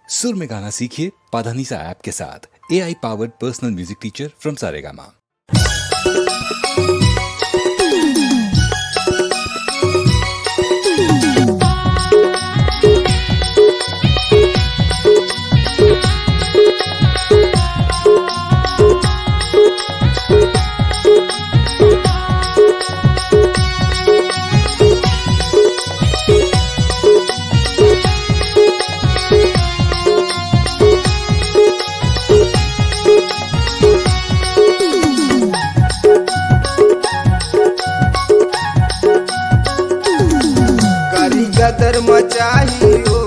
सुर में गाना सीखिए पाधानीसा ऐप के साथ। AI powered personal music teacher from Saregama. कदर मचाहियो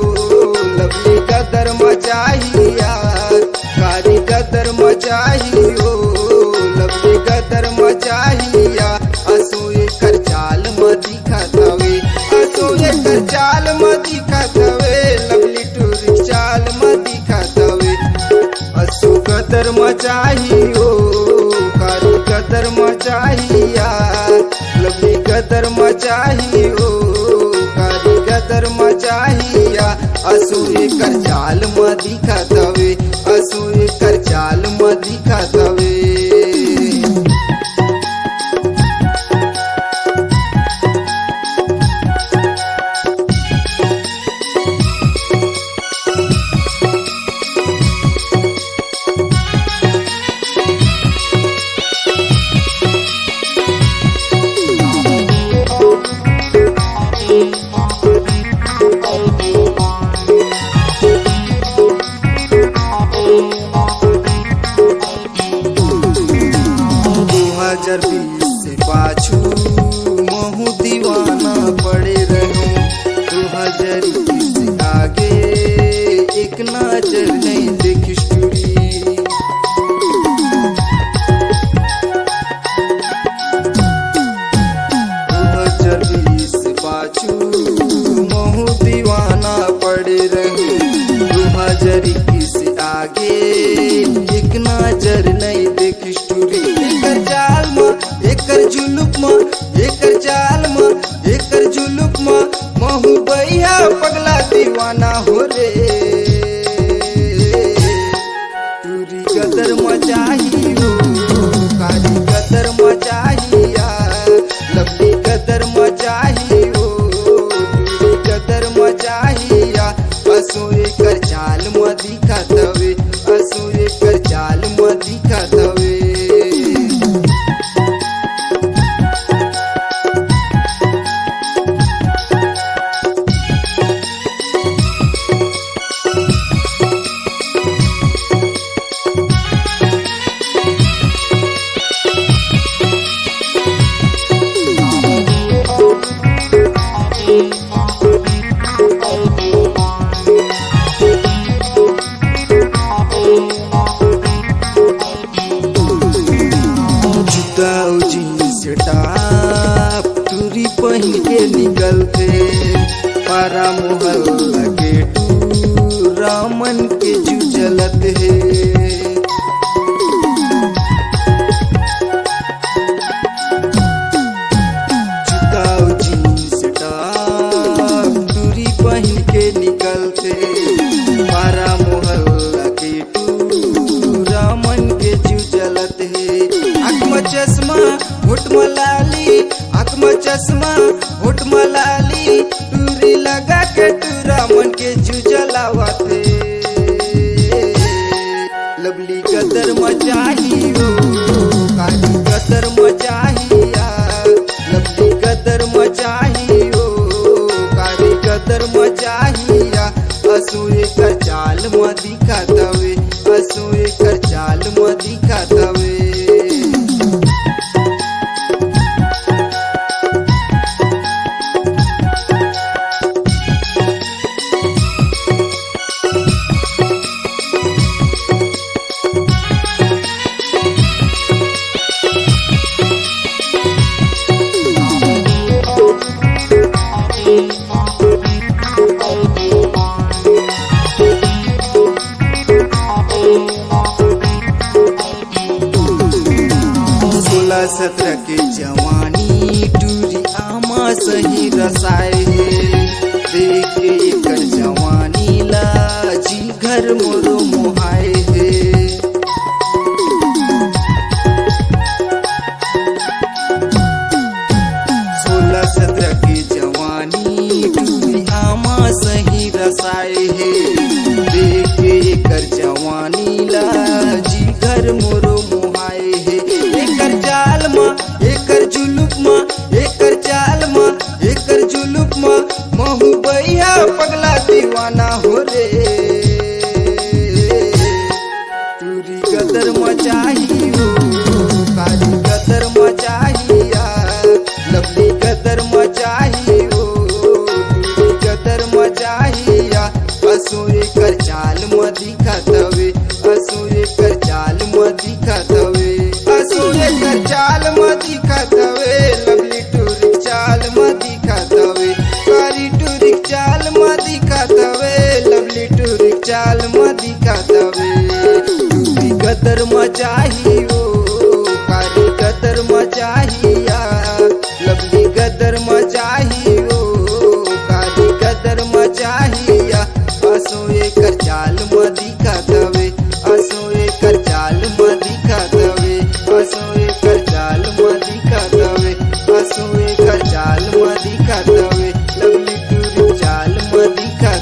लवली कदर मचाहिया कारी कदर मचाहियो लवली कदर मचाहिया असोए कर चाल म दिखत हवे असोए कर चाल म दिखत हवे लवली टूरी चाल म दिखत हवे असो कदर मचाहियो कारी कदर मचाहिया लवली कदर मचाहियो कदर मचाहिया असोए कर चाल म दिखत हवे असोए कर चाल म दिखत हवे। से पाछू महू दीवाना पड़े रहूं 2020 से आगे एक नजर नहीं देखी स्टोरी 2020 से पाछू महू दीवाना पड़े रहूं 2021 से आगे एक नजर नहीं देखी स्टोरी चाल म एकर जुलुक म एकर चाल म एकर जुलुक म महू बैया पगला दीवाना हो रे टूरी कदर मचाहियो कारी कदर मचाहिया लवली कदर मचाहियो टूरी कदर मचाहिया असोए कर चाल म दिखत हवे असोए कर चाल म दिखत हवे। टूरी पहन के निकलते पारा मोहल्ला के रामन के जुझलत है चुकाओ जींस टॉप टूरी पहन के निकलते पारा मोहल्ला के रामन के जुझलत है आँख में चश्मा होठ मलाली आँख में चश्मा होठ मलाली टूरी लगा के टूरा मन के जुझलावते लवली कदर मचाहियो कारी कदर मचाहिया लवली कदर मचाहियो कारी कदर मचाहिया असोए कर चाल म दिखत हवे असोए कर चाल म दिखत हवे। सत्रह के जवानी टूरी आमा सही रसाए देख के एकर जवानी ला जी घर मोरो मोहाए हे। 16-17 की जवानी टूरी आमा सही रसाए हे। देख के एकर जवानी ला जी घर मोरो मोहाए हे। एकर चाल मा एकर जुलुक मा एकर चाल मा एकर जुलुक मा महू बैया पगला दीवाना हो रे। टूरी गदर मचाही हो काली गदर मचाहिया लवली गदर मचाही हो टूरी गदर मचाहिया। असो एकर चाल म दिखत हवे असो एकर चाल म दिखत हवे असो एकर चाल म दिखत हवे लवली टूरी चाल म दिखत हवे कारी टूरी चाल म दिखत हवे लवली टूरी चाल म दिखत हवे। टूरी गदर मचाही हो कारी गदर मचाहिया लवली गदर मचाही हो कारी गदर मचाहिया। असो एकर चाल म दिखत हवे असो एकर चाल म दिखत हवे असो एकर चाल म दिखत हवे असो एकर चाल म दिखत हवे लवली टूरी चाल म दिखत